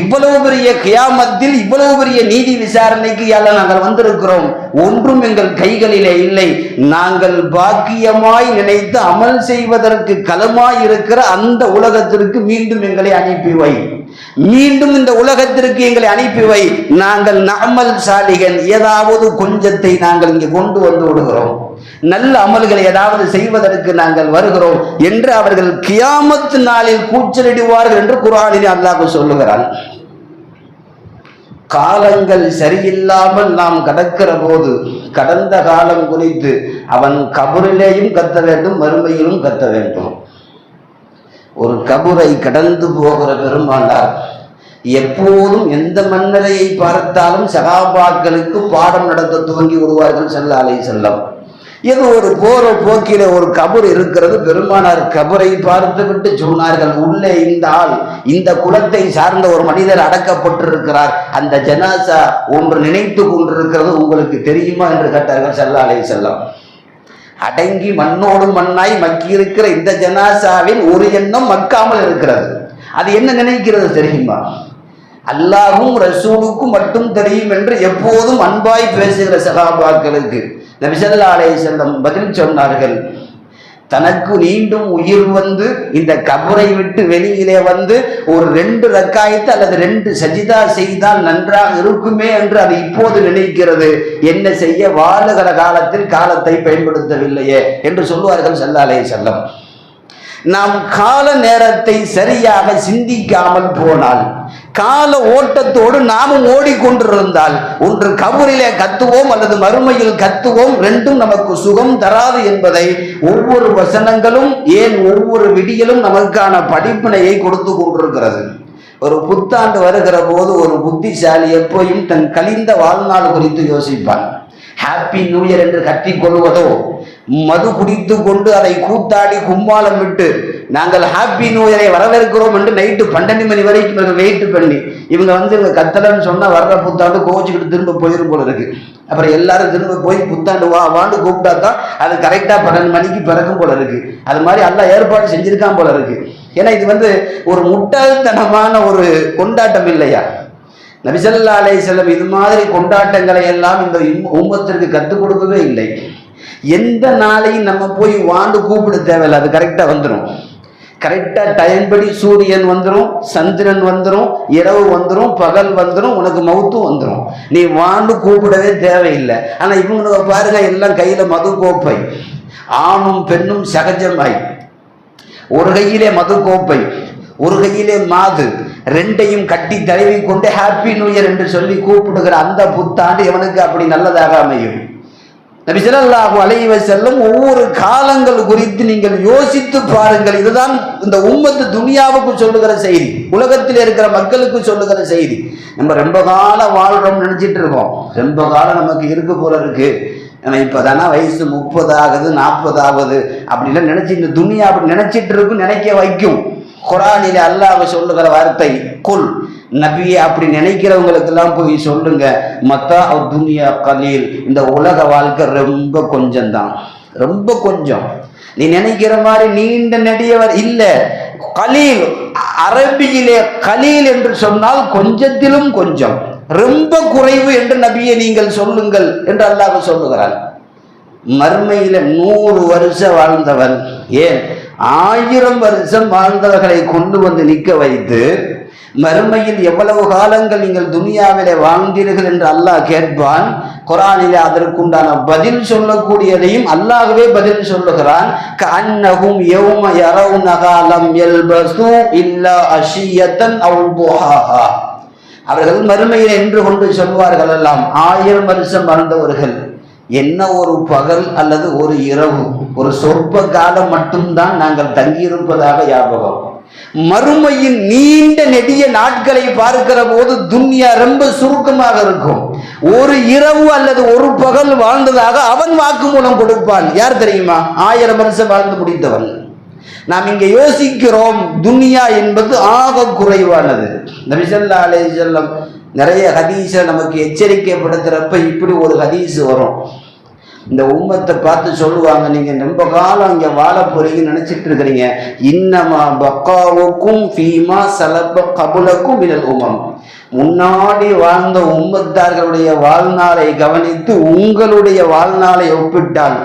Speaker 1: இவ்வளவு பெரிய கியாமத்தில் இவ்வளவு பெரிய நீதி விசாரணைக்கு யால நாங்கள் வந்திருக்கிறோம். ஒன்றும் எங்கள் கைகளிலே இல்லை. நாங்கள் பாக்கியமாய் நினைத்து அமல் செய்வதற்கு களமாய் இருக்கிற அந்த உலகத்திற்கு மீண்டும் எங்களை அனுப்பி வை. மீண்டும் இந்த உலகத்திற்கு எங்களை அனுப்பி வை. நாங்கள் நஅமல் சாலிகன், ஏதாவது கொஞ்சத்தை நாங்கள் இங்கே கொண்டு வந்து விடுகிறோம். நல்ல அமல்களை ஏதாவது செய்வதற்கு நாங்கள் வருகிறோம் என்று அவர்கள் கியாமத் நாளில் கூச்சலிடுவார்கள் என்று குர்ஆனில் அல்லாஹ் சொல்லுகிறான். காலங்கள் சரியில்லாமல் நாம் கடக்கிற போது கடந்த காலம் குறித்து அவன் கபரிலேயும் கத்த வேண்டும், மறுமையிலும் கத்த வேண்டும். ஒரு கபரை கடந்து போகிற பெருமானார் எப்போதும் எந்த மன்னரையை பார்த்தாலும் சகாபாக்களுக்கு பாடம் நடத்த துவங்கி விடுவார்கள் ஸல்லல்லாஹு அலைஹி வஸல்லம். ஏதோ ஒரு போற போக்கில ஒரு கபர் இருக்கிறது. பெருமானார் கபரை பார்த்து விட்டு சொன்னார்கள், உள்ளே இந்த ஆள், இந்த குலத்தை சார்ந்த ஒரு மனிதர் அடக்கப்பட்டிருக்கிறார். அந்த ஜனாசா ஒன்று நினைத்து கொண்டிருக்கிறது, உங்களுக்கு தெரியுமா என்று கேட்டார்கள் ஸல்லல்லாஹு அலைஹி வஸல்லம். அடங்கி மண்ணோடு மண்ணாய் மக்கி இருக்கிற இந்த ஜனாசாவின் ஒரு எண்ணம் மக்காமல் இருக்கிறது. அது என்ன நினைக்கிறது தெரியுமா? அல்லாஹ்வும் ரசூலுக்கும் மட்டும் தெரியும் என்று எப்போதும் அன்பாய் பேசுகிற சஹாபாக்களுக்கு நபி ஸல்லல்லாஹு அலைஹி வஸல்லம் பதில் சொன்னார்கள், தனக்கு மீண்டும் உயிர் வந்து இந்த கபரை விட்டு வெளியிலே வந்து ஒரு 2 ரக்காயத்து அல்லது 2 சஜிதா செய்தால் நன்றாக இருக்குமே என்று அது இப்போது நினைக்கிறது. என்ன செய்ய, வாழுகிற காலத்தில் காலத்தை பயன்படுத்தவில்லையே என்று சொல்லுவார்கள் ஸல்லல்லாஹு அலைஹி வஸல்லம். நாம் கால நேரத்தை சரியாக சிந்திக்காமல் போனால், கால ஓட்டத்தோடு நாமும் ஓடிக்கொண்டிருந்தால், ஒன்று கபரிலே கத்துவோம் அல்லது மறுமையில் கத்துவோம், ரெண்டும் நமக்கு சுகம் தராது என்பதை ஒவ்வொரு வசனங்களும், ஏன் ஒவ்வொரு விடியலும் நமக்கான படிப்பினையை கொடுத்து கொண்டிருக்கிறது. ஒரு புத்தாண்டு வருகிற போது ஒரு புத்திசாலி எப்போயும் தன் கழிந்த வாழ்நாள் குறித்து யோசிப்பான். ஹாப்பி நியூ இயர் என்று கட்டிக்கொள்வதோ, மது குடித்து கொண்டு அதை கூத்தாடி கும்மாளம் விட்டு நாங்கள் ஹாப்பி நியூ இயரை வரவேற்கிறோம் என்று நைட்டு 12 மணி வரைக்கும் வெயிட் பண்ணி இவங்க இவங்க கத்தலன்னு சொன்னா வர்ற புத்தாண்டு கோச்சிக்கிட்டு திரும்ப போயிடும் போல இருக்கு. அப்புறம் எல்லாரும் திரும்ப போய் புத்தாண்டு வாண்டு கூப்பிட்டா தான் அது கரெக்டா 12 மணிக்கு பிறக்கும் போல இருக்கு. அது மாதிரி எல்லாம் ஏற்பாடு செஞ்சிருக்கான் போல இருக்கு. ஏன்னா இது ஒரு முட்டாள்தனமான ஒரு கொண்டாட்டம் இல்லையா? நபி ஸல்லல்லாஹு அலைஹி வஸல்லம் இது மாதிரி கொண்டாட்டங்களை எல்லாம் இந்த உம்மத்திற்கு கற்றுக் கொடுக்கவே இல்லை. எந்த நாளையும் நம்ம போய் வாண்டு கூப்பிட தேவையில்லை, அது கரெக்டா வந்துடும். கரெக்டா டைம் படி சூரியன் வந்துடும், சந்திரன் வந்துடும், இரவு வந்துடும், பகல் வந்துடும், உனக்கு மவுத்தும் வந்துடும். நீ வாண்டு கூப்பிடவே தேவையில்லை. ஆனா இவங்க பாருங்க, எல்லாம் கையில மது கோப்பை, ஆணும் பெண்ணும் சகஜமாய், ஒரு கையிலே மது கோப்பை, ஒரு கையிலே மாது, ரெண்டையும் கட்டி தழுவி கொண்டு ஹாப்பி நியூ இயர் என்று சொல்லி கூப்பிடுகிற அந்த புத்தாண்டு எவனுக்கு அப்படி நல்லதாக அமையும்? நபி ஸல்லல்லாஹு அலைஹி வஸல்லம் ஒவ்வொரு காலங்கள் குறித்து நீங்கள் யோசித்து பாருங்கள். இதுதான் இந்த உம்மத்து துனியாவுக்கு சொல்லுகிற செய்தி, உலகத்தில் இருக்கிற மக்களுக்கு சொல்லுகிற செய்தி. நம்ம ரொம்ப காலம் வாழ்றோம் நினைச்சிட்டு இருக்கோம். ரொம்ப காலம் நமக்கு இருக்கு போல இருக்கு, நம்ம இப்பதானா வயசு 30 ஆகுது 40 ஆகுது அப்படிலாம் நினைச்சு இந்த துனியா அப்படி நினைச்சிட்டு இருக்கும், நினைக்க வைக்கும். குர்ஆனிலே அல்லாஹ் சொல்லுகிற வார்த்தை குல், நபியே அப்படி நினைக்கிறவங்களுக்கு எல்லாம் போய் சொல்லுங்க, மத்தா துனியா கலீல், இந்த உலக வாழ்க்கை ரொம்ப கொஞ்சம் தான், ரொம்ப கொஞ்சம். நீ நினைக்கிற மாதிரி நீண்ட நெடியவர் இல்ல. கலீல், அரபியிலே கலீல் என்று சொன்னால் கொஞ்சத்திலும் கொஞ்சம், ரொம்ப குறைவு என்று நபியை நீங்கள் சொல்லுங்கள் என்று அல்லாஹ் சொல்லுகிறார். மறுமையில 100 வருஷம் வாழ்ந்தவன், ஏன் 1000 வருஷம் வாழ்ந்தவர்களை கொண்டு வந்து நிற்க வைத்து மறுமையில் எவ்வளவு காலங்கள் நீங்கள் துனியாவிலே வாழ்ந்தீர்கள் என்று அல்லாஹ் கேட்பான். குர்ஆனிலே அதற்குண்டான பதில் சொல்லக்கூடியதையும் அல்லாஹ்வே பதில் சொல்லுகிறான். கஅன்னஹும் யௌம யரவுனஹா லம் யல்பஸு இல்லா அஷியத்தன் அவ் துஹாஹா. அவர்கள் மறுமையில் என்று கொண்டு சொல்வார்கள், எல்லாம் 1000 வருஷம் வாழ்ந்தவர்கள், என்ன ஒரு பகல் அல்லது ஒரு இரவு, ஒரு சொற்ப காலம் மட்டும்தான் நாங்கள் தங்கியிருப்பதாக ஞாபகம். மறுமையின் நீண்ட நெடிய நாட்களை பார்க்கிற போது துன்யா ரொம்ப சுருக்கமாக இருக்கும். ஒரு இரவு அல்லது ஒரு பகல் வாழ்ந்ததாக அவன் வாக்குமூலம் கொடுப்பான். யார் தெரியுமா? 1000 வருஷம் வாழ்ந்து முடித்தவன். நாம் இங்கே யோசிக்கிறோம், துன்யா என்பது ஆக குறைவானது. நபி ஸல்லல்லாஹு அலைஹி வஸல்லம் நிறைய ஹதீஸை நமக்கு எச்சரிக்கைப்படுத்துறப்ப இப்படி ஒரு ஹதீஸ் வரும். இந்த உம்மத்தை பார்த்து சொல்லுவாங்க, நீங்க ரொம்ப காலம் இங்க வாழ போறீங்கன்னு நினைச்சிட்டு இருக்கிறீங்க, இன்னமா பக்காவுக்கும் ஃபீமா சலப கபுலக்கும் மினல் உமம். முன்னாடி வாழ்ந்த உம்மத்தார்களுடைய வாழ்நாளை கவனித்து உங்களுடைய வாழ்நாளை ஒப்பிட்டால்,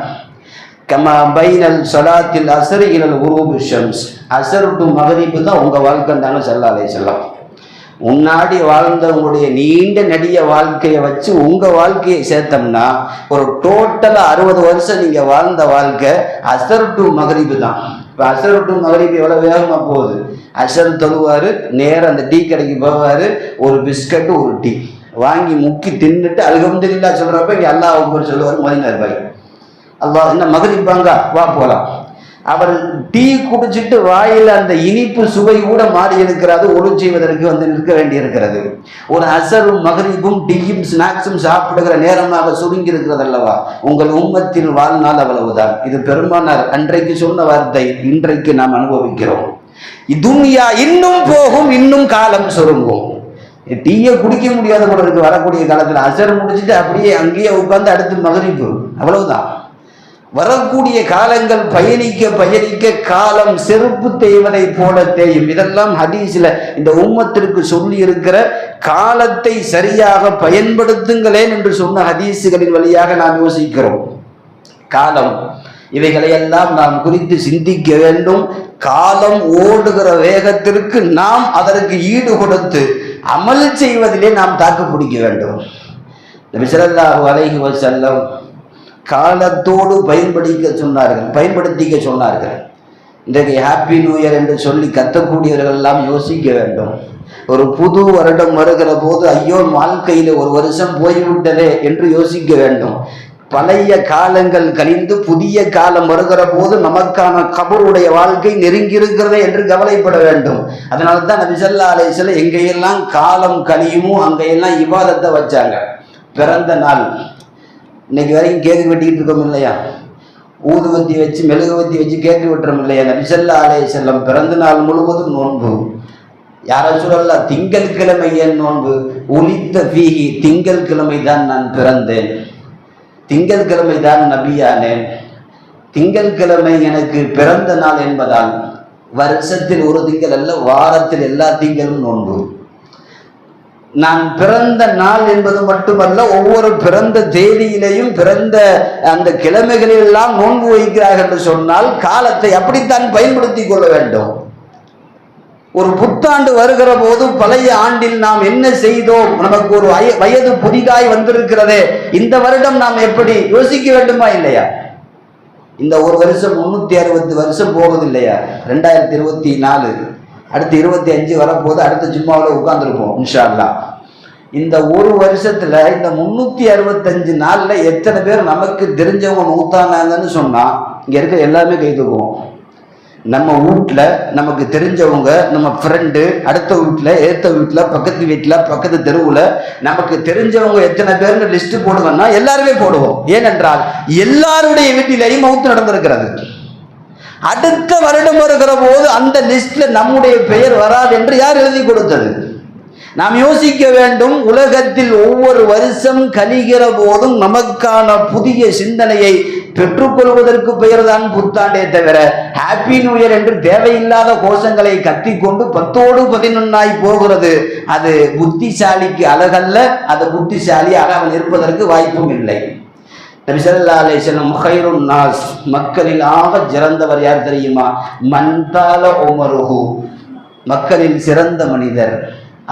Speaker 1: கமா பைனல் ஸலாத்தில் அஸ்ர் இலல் குரூபி ஷம்ஸ், அஸ்ர் டு மக்ரிப் தான் உங்க வாழ்க்கைன்னு ஸல்லல்லாஹு அலைஹி வஸல்லம். முன்னாடி வாழ்ந்தவங்களுடைய நீண்ட நெடிய வாழ்க்கையை வச்சு உங்க வாழ்க்கையை சேர்த்தோம்னா ஒரு டோட்டலா 60 வருஷம் நீங்க வாழ்ந்த வாழ்க்கை அஸ்ர் டு மக்ரிப் தான். இப்போ அஸ்ர் டு மக்ரிப் எவ்வளவு வேகமா போகுது. அஸ்ர் தொழுவாரு, நேரம் அந்த டீ கடைக்கு போவாரு, ஒரு பிஸ்கட்டு ஒரு டீ வாங்கி முக்கி தின்னுட்டு அல்ஹம்துலில்லாஹ் சொல்றப்ப இங்க அல்லாஹ் அக்பர் சொல்லுவாரு, மதினார் பாய் அல்லாஹ் என்ன மக்ரிப் வாங்க வா போலாம். அவர் டீ குடிச்சிட்டு வாயில அந்த இனிப்பு சுவை கூட மாறி இருக்கிறது, ஒழு செய்வதற்கு நிற்க வேண்டி இருக்கிறது. ஒரு அசரும் மகரிபும் டீயும் ஸ்நாக்ஸும் சாப்பிடுகிற நேரமாக சுருங்கி இருக்கிறது அல்லவா? உங்கள் உம்மத்தின் வாழ்நாள் அவ்வளவுதான். இது பெருமானார் அன்றைக்கு சொன்ன வார்த்தை, இன்றைக்கு நாம் அனுபவிக்கிறோம். துன்யா இன்னும் போகும், இன்னும் காலம் சுருங்கும். டீயை குடிக்க முடியாத போல இருக்கு வரக்கூடிய காலத்தில். அசர் முடிச்சுட்டு அப்படியே அங்கேயே உட்கார்ந்து அடுத்து மகரிப்பு, அவ்வளவுதான். வரக்கூடிய காலங்கள் பயணிக்க பயணிக்க காலம் செருப்பு தேய்வதை போல தேயும். இதெல்லாம் ஹதீஸ்ல இந்த உம்மத்திற்கு சொல்லி இருக்கிற காலத்தை சரியாக பயன்படுத்துங்களேன் என்று சொன்ன ஹதீசுகளின் வழியாக நாம் யோசிக்கிறோம். காலம் இவைகளையெல்லாம் நாம் குறித்து சிந்திக்க வேண்டும். காலம் ஓடுகிற வேகத்திற்கு நாம் அதற்கு ஈடு கொடுத்து அமல் செய்வதிலே நாம் தாக்கு பிடிக்க வேண்டும். நபி ஸல்லல்லாஹு அலைஹி வஸல்லம் காலத்தோடு பயன்படுத்திக்க சொன்னார்கள். இன்றைக்கு ஹாப்பி நியூ இயர் என்று சொல்லி கத்தக்கூடியவர்கள் எல்லாம் யோசிக்க வேண்டும். ஒரு புது வருடம் வருகிற போது ஐயோ வாழ்க்கையில ஒரு வருஷம் போய்விட்டதே என்று யோசிக்க வேண்டும். பழைய காலங்கள் கழிந்து புதிய காலம் வருகிற போது நமக்கான கபருடைய வாழ்க்கை நெருங்கி இருக்கிறதே என்று கவலைப்பட வேண்டும். அதனால தான் நபி ஸல்லல்லாஹு அலைஹி வஸல்லம் எங்கெல்லாம் காலம் கழியுமோ அங்கெல்லாம் இபாதத்தை வச்சாங்க. பிறந்த நாள் இன்னைக்கு வரைக்கும் கேக்கு வெட்டிக்கிட்டு இருக்கோம் இல்லையா? ஊதுவத்தி வச்சு மெழுகுவத்தி வச்சு கேக்கு வெட்டுறோம் இல்லையா? நபி ஸல்லல்லாஹு அலைஹி வஸல்லம் பிறந்த நாள் முழுவதும் நோன்பு. யாரும் சொல்லலாம் திங்கள் கிழமை என் நோன்பு, உலித்த ஃபீஹி, திங்கள் கிழமை தான் நான் பிறந்தேன், திங்கள் கிழமை தான் நபியானேன், திங்கள் கிழமை எனக்கு பிறந்த நாள் என்பதால் வருஷத்தில் ஒரு திங்கள் அல்ல, வாரத்தில் எல்லா திங்களும் நோன்பு. நான் பிறந்த நாள் என்பது மட்டுமல்ல, ஒவ்வொரு பிறந்த தேதியிலேயும் பிறந்த அந்த கிழமைகளிலெல்லாம் நோன்பு வைக்கிறார்கள் என்று சொன்னால் காலத்தை அப்படித்தான் பயன்படுத்தி கொள்ள வேண்டும். ஒரு புத்தாண்டு வருகிற போது பழைய ஆண்டில் நாம் என்ன செய்தோம், நமக்கு ஒரு வயது புதிதாய் வந்திருக்கிறதே, இந்த வருடம் நாம் எப்படி யோசிக்க வேண்டுமா இல்லையா? இந்த ஒரு வருஷம் 360 வருஷம் போகுது இல்லையா? 2024 அடுத்து 25 வரப்போது. அடுத்த ஜும்மாவில் உட்கார்ந்துருப்போம் இன்ஷா அல்லாஹ். இந்த ஒரு வருஷத்துல இந்த 365 நாள்ல எத்தனை பேர் நமக்கு தெரிஞ்சவங்க மௌத்தானாங்கன்னு சொன்னா இங்க இருக்க எல்லாமே கை தூக்குவோம். நம்ம வீட்டில் நமக்கு தெரிஞ்சவங்க, நம்ம ஃப்ரெண்டு, அடுத்த வீட்டில், ஏற்ற வீட்டில், பக்கத்து வீட்டில், பக்கத்து தெருவில் நமக்கு தெரிஞ்சவங்க எத்தனை பேர்னு லிஸ்ட் போடுவோம்னா எல்லாருமே போடுவோம். ஏனென்றால் எல்லாருடைய வீட்டிலேயும் மௌத்து நடந்திருக்கிறது. அடுத்த வருடம் வருகிற போது அந்த லிஸ்ட்ல நம்முடைய பெயர் வராது என்று யார் எழுதி கொடுத்தது? நாம் யோசிக்க வேண்டும். உலகத்தில் ஒவ்வொரு வருஷம் கழிகிற போதும் நமக்கான புதிய சிந்தனையை பெற்றுக்கொள்வதற்கு பெயர்தான் புத்தாண்டே தவிர ஹாப்பி நியூ இயர் என்று தேவையில்லாத கோஷங்களை கத்திக்கொண்டு 10ஓடு 11ஆய் போகிறது. அது புத்திசாலிக்கு அழகல்ல, அது புத்திசாலி அவன் இருப்பதற்கு வாய்ப்பும் இல்லை. நபி ஸல்லல்லாஹு அலைஹி வஸல்லம் கைருன் நாஸ், மக்களில் ஆக சிறந்தவர் யார் தெரியுமா? மன்தால உமருஹு, மக்களில் சிறந்த மனிதர்,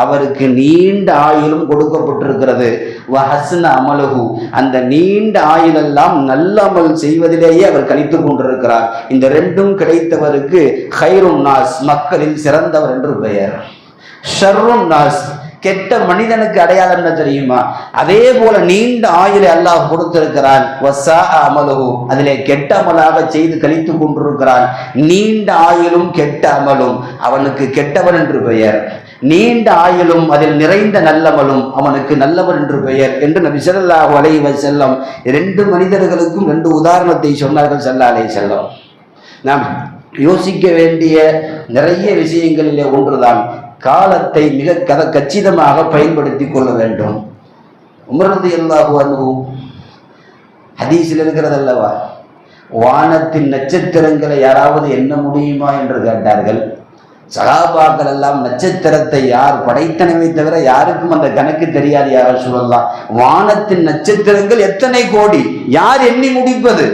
Speaker 1: அவருக்கு நீண்ட ஆயுளும் கொடுக்கப்பட்டிருக்கிறது. வஹஸ்ன அமலுஹு, அந்த நீண்ட ஆயுளெல்லாம் நல்ல அமல் செய்வதிலேயே அவர் கழித்து கொண்டிருக்கிறார். இந்த ரெண்டும் கிடைத்தவருக்கு கைருன் நாஸ், மக்களில் சிறந்தவர் என்று பெயர். ஷர்ருன் நாஸ், கெட்ட மனிதனுக்கு அடையாளம் என்ன தெரியுமா? அதே போல நீண்ட ஆயுளை அல்லாஹ் கொடுத்திருக்கிறான். வஸா அமலுஹு, அதிலே கெட்ட அமலாக செய்து கழித்து கொண்டிருக்கிறான். நீண்ட ஆயுளும் கெட்ட அமலும் அவனுக்கு கெட்டவன் என்று பெயர். நீண்ட ஆயுளும் அதில் நிறைந்த நல்லமலும் அவனுக்கு நல்லவன் என்று பெயர் என்று நபி ஸல்லல்லாஹு அலைஹி வஸல்லம் 2 மனிதர்களுக்கும் 2 உதாரணத்தை சொன்னார்கள் ஸல்லல்லாஹு அலைஹி வஸல்லம். நாம் யோசிக்க வேண்டிய நிறைய விஷயங்களிலே ஒன்றுதான் காலத்தை மிக கச்சிதமாக பயன்படுத்தி கொள்ள வேண்டும். உமர் ரலியல்லாஹு அன்ஹு ஹதீஸில் இருக்கிறது அல்லவா, வானத்தின் நட்சத்திரங்களை யாராவது எண்ண முடியுமா என்று கேட்டார்கள். சகாபாக்கள் எல்லாம் நட்சத்திரத்தை யார் படைத்தனவை தவிர யாருக்கும் அந்த கணக்கு தெரியாது. யார் சொல்லலாம், வானத்தின் நட்சத்திரங்கள் எத்தனை கோடி, யார் எண்ணி முடிப்பது?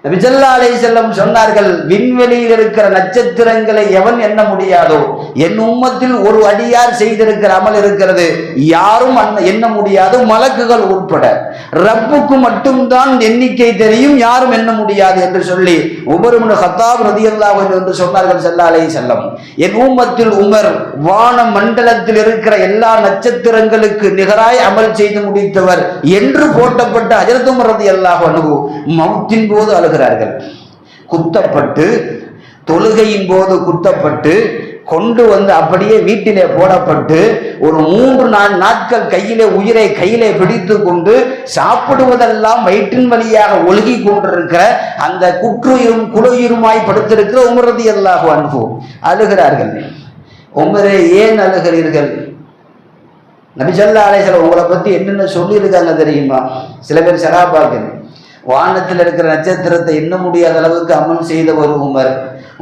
Speaker 1: நபி ஸல்லல்லாஹு அலைஹி வஸல்லம் சொன்னார்கள், விண்வெளியில் இருக்கிற நட்சத்திரங்களை எவன் எண்ண முடியாதோ, என் உம்மத்தில் ஒரு அடியார் செய்திருக்கிற அமல் இருக்கிறது, யாரும் எண்ண முடியாது, மலக்குகள் உட்பட. ரப்புக்கு மட்டும்தான் எண்ணிக்கை தெரியும், யாரும் எண்ண முடியாது என்று சொல்லி உமர் இப்னு கத்தாப் ரலியல்லாஹு அன்ஹு என்று சொன்னார்கள் ஸல்லல்லாஹு அலைஹி வஸல்லம். என் உம்மத்தில் உமர் வான மண்டலத்தில் இருக்கிற எல்லா நட்சத்திரங்களுக்கு நிகராய் அமல் செய்து முடித்தவர் என்று போட்டப்பட்ட ஹஜ்ரத் உமர் ரலியல்லாஹு அன்ஹு மௌத்தின் போது குத்தப்பட்டு, தொழுகையின் போது குத்தப்பட்டு கொண்டு வந்து அப்படியே வீட்டிலே போடப்பட்டு ஒரு 3-4 நாட்கள் உயிரை கையிலே பிடித்து கொண்டு சாப்பிடுவதெல்லாம் வயிற்றின் வழியாக ஒழுகி கொண்டிருக்கிற அந்த குற்றுயிரும் குளுயிருமாய் படுத்திருக்கிற உமர் ரலியல்லாஹு அன்ஹு அழுகிறார்கள். உமரே ஏன் அழுகிறீர்கள்? நபி ஸல்லல்லாஹு அலைஹி வஸல்லம் உங்களை பத்தி என்னென்ன சொல்லியிருக்காங்க தெரியுமா? சில பேர் சகாபாக்கள் வானத்தில் இருக்கிற நட்சத்திரத்தை எண்ண முடியாத அளவுக்கு அமல் செய்த ஒரு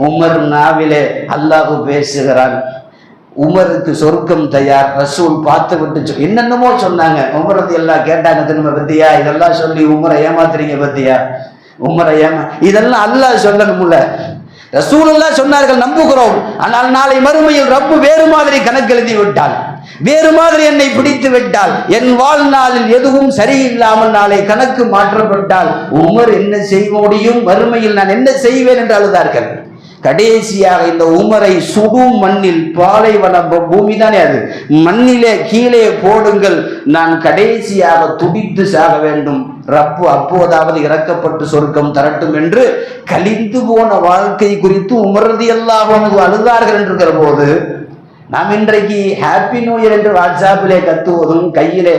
Speaker 1: உமர் நாவிலே அல்லாஹ் பேசுகிறான். உமருக்கு சொர்க்கம் தயார், ரசூல் பார்த்து விட்டு என்னென்னமோ சொன்னாங்க. உமர் எல்லாம் கேட்டாங்க திரும்ப, பத்தியா இதெல்லாம் சொல்லி உமரை ஏமாத்துறீங்க, பத்தியா உமரை இதெல்லாம் அல்லாஹ் சொல்லணும்ல. ரசூலுல்லாஹ் சொன்னார்கள், நம்புகிறோம். ஆனால் நாளை மறுமையில் ரப்பு வேறு மாதிரி கணக்கு எழுதி விட்டால், வேறு மாதிரி என்னை பிடித்து விட்டால், என் வாழ்நாளில் எதுவும் சரியில்லாமல் நாளை கணக்கு மாற்றப்பட்டால் உமர் என்ன செய்ய முடியும்? மறுமையில் நான் என்ன செய்வேன் என்று அழுதார்கள். கடைசியாக இந்த உமரை சுடும் மண்ணில், பாலைவன பூமி தானே அது, மண்ணிலே கீழே போடுங்கள், நான் கடைசியாக துடித்து சாக வேண்டும், ரப்பு அப்போதாவது இறக்கப்பட்டு சொர்க்கம் தரட்டும் என்று கலிந்து போன வாழ்க்கை குறித்து உமர் ரலியல்லாஹு அன்ஹு அழுதார்கள் என்கிற போது, நாம் இன்றைக்கு ஹாப்பி நியூ இயர் என்று வாட்ஸ்அப்பிலே கத்துவதும், கையிலே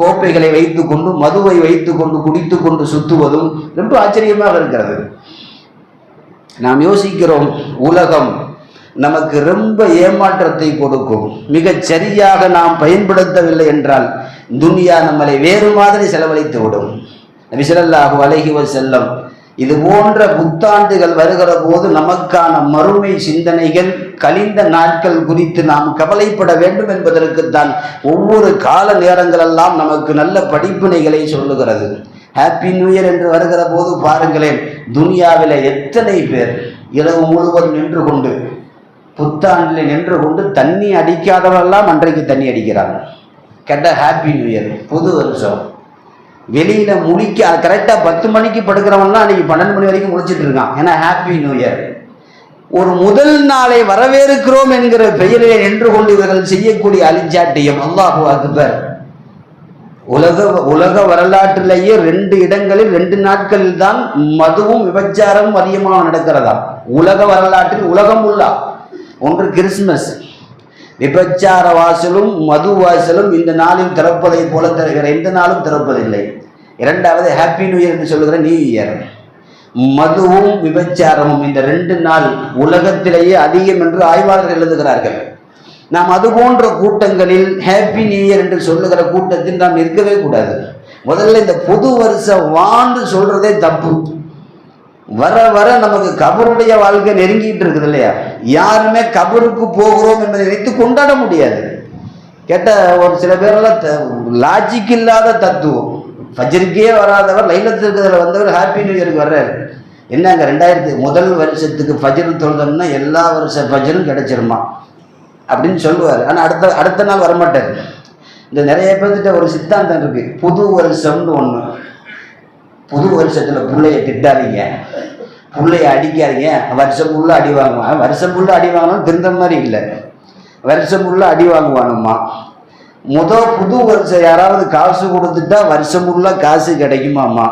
Speaker 1: கோப்பைகளை வைத்துக் கொண்டு மதுவை வைத்துக் கொண்டு குடித்து கொண்டு சுத்துவதும் ரொம்ப ஆச்சரியமாக இருக்கிறது. நாம் யோசிக்கிறோம், உலகம் நமக்கு ரொம்ப ஏமாற்றத்தை கொடுக்கும். மிகச் சரியாக நாம் பயன்படுத்தவில்லை என்றால் துனியா நம்மளை வேறு மாதிரி செலவழித்து விடும். நபி ஸல்லல்லாஹு அலைஹி வஸல்லம் இது போன்ற புத்தாண்டுகள் வருகிற போது நமக்கான மறுமை சிந்தனைகள், கழிந்த நாட்கள் குறித்து நாம் கவலைப்பட வேண்டும் என்பதற்குத்தான் ஒவ்வொரு கால நேரங்களெல்லாம் நமக்கு நல்ல படிப்பினைகளை சொல்லுகிறது. ஹாப்பி நியூ இயர் என்று வருகிற போது பாருங்களேன், துனியாவில் எத்தனை பேர் இரவு முழுவதும் நின்று கொண்டு, புத்தாண்டில் நின்று கொண்டு தண்ணி அடிக்காதவரெல்லாம் அன்றைக்கு தண்ணி அடிக்கிறாங்க. கேட்ட ஹாப்பி நியூ இயர், புது வருஷம். வெளியில முழிக்க கரெக்டாக 10 மணிக்கு படுக்கிறவன்லாம் அன்னைக்கு 12 மணி வரைக்கும் முழிச்சிட்டு இருக்கான். ஏன்னா ஹாப்பி நியூ இயர். ஒரு முதல் நாளை வரவேற்கிறோம் என்கிற பெயரிலே நின்று கொண்டு இவர்கள் செய்யக்கூடிய அலிச்சாட்டியம், அல்லாஹு அக்பர். உலக வரலாற்றிலேயே 2 இடங்களில் 2 நாட்களில் தான் மதுவும் விபச்சாரமும் அதிகமாக நடக்கிறதா உலக வரலாற்றில். உலகம் உள்ளா ஒன்று கிறிஸ்துமஸ், விபச்சார வாசலும் மது வாசலும் இந்த நாளில் திறப்பதை போல வேற எந்த நாளும் திறப்பதில்லை. இரண்டாவது ஹாப்பி நியூ இயர் என்று சொல்லுகிற நியூ இயர். மதுவும் விபச்சாரமும் இந்த 2 நாள் உலகத்திலேயே அதிகம் என்று ஆய்வாளர்கள் எழுதுகிறார்கள். நாம் அது போன்ற கூட்டங்களில் ஹாப்பி நியூ இயர் என்று சொல்லுகிற கூட்டத்தில் நாம் இருக்கவே கூடாது. முதல்ல இந்த புது வருஷ வாண்டு சொல்றதே தப்பு. வர வர நமக்கு கபருடைய வாழ்க்கை நெருங்கிட்டு இருக்குது இல்லையா? யாருமே கபருக்கு போகிறோம் என்பதை நினைத்து கொண்டாட முடியாது. கேட்ட ஒரு சில பேரெல்லாம் லாஜிக் இல்லாத தத்துவம். ஃபஜ்ருக்கே வராதவர் லைலத்துல் வந்தவர் ஹாப்பி நியூ இயருக்கு வர்றாரு. என்னங்க 2000 முதல் வருஷத்துக்கு ஃபஜ்ர் தொழுதோம்னா எல்லா வருஷ ஃபஜ்ரும் கிடைச்சிருமா அப்படின்னு சொல்லுவார். ஆனால் அடுத்த நாள் வரமாட்டார். இந்த நிறைய பேர்கிட்ட ஒரு சித்தாந்தம் இருக்கு, புது வருஷம்னு ஒன்று. புது வருஷத்தில் பிள்ளைய திட்டாதீங்க, பிள்ளைய அடிக்காதீங்க, வருஷம் ஃபுல்லா அடி வாங்குவான். வருஷம் ஃபுல்லா அடி வாங்கணும் திருந்த மாதிரி இல்லை, வருஷம் ஃபுல்லா அடி வாங்குவானுமா. புது வருஷம் யாராவது காசு கொடுத்துட்டா வருஷம் ஃபுல்லா காசு கிடைக்குமாம்மா.